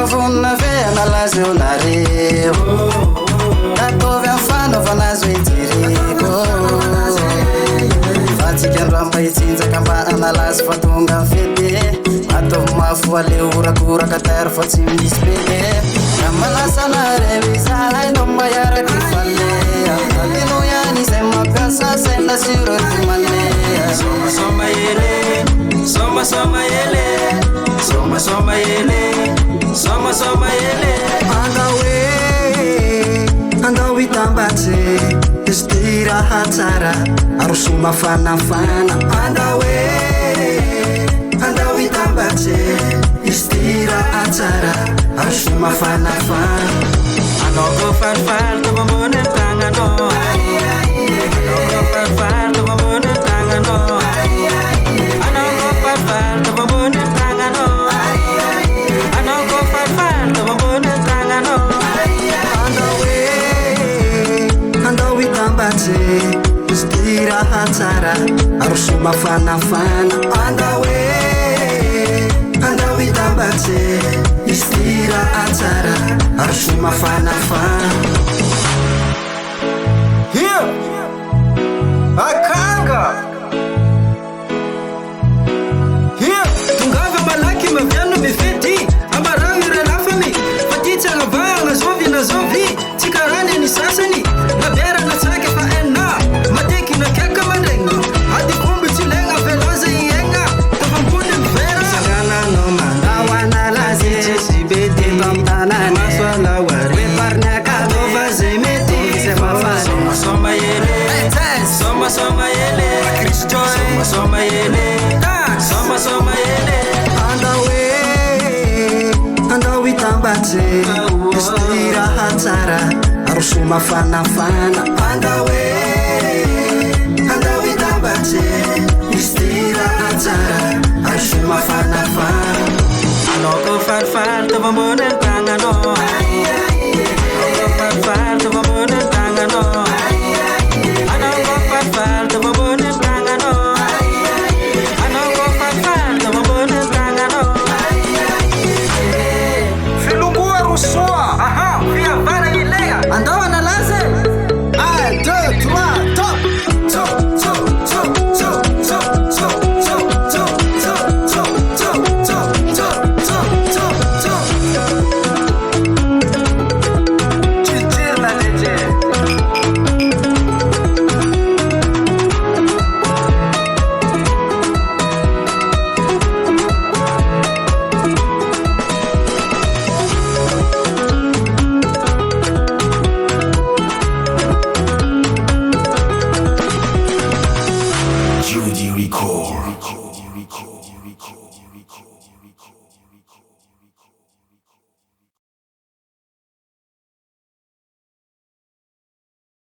vonna ve analazy onareo Tatovy amfanaovanazy hoe jireko Fa tsika andro ambahitsinjaka mba analazy fa tonga fete Ataovy mafo aleo orakoraka tary fa tsy misy pede Ka malasanareo izahay no mba iaraky falea Atino ihany izay mampiasa saina surety manea Soma ele, soma soma ele, soma soma ele, soma soma ele. Andao itambatsy izy raha tsara ary so mafanafana andao itambatsy izy raha tsara ary so mafanafana Anao ko farifary to mamone ny tagnanao Anao ko farifary to mamone ny tagnanao Anao ko farifary to mamone ny tagnanao Anao ko farifary to mamone ny tagnanao Andao itambatsy izy raha tsara ary so mafanafana Andao itambatsy izy raha tsara ary so mafanafana Akanga Tongava malaky maviano mivety Amarao irelafany Fatitsy agnavahagna zovy na zovy Tsy karany ny sasany Nabiara na tsaky fa enna Mateky na kiaka mandraigna Ady komby tsy legna veloza iegna Tafambony mivera Sagananao mandao analazy Jessy bedy Tamtanany Maso alawary Reparniaka Tova zay mety Zay mafany Soma soma ele Soma soma ele RAKRIS Soma soma ele DAX Soma soma ele Andao itambatsy izy raha tsara ary so mafanafana Andao itambatsy izy raha tsara ary so mafanafana Anao ko farifary to mamone ny tagnanao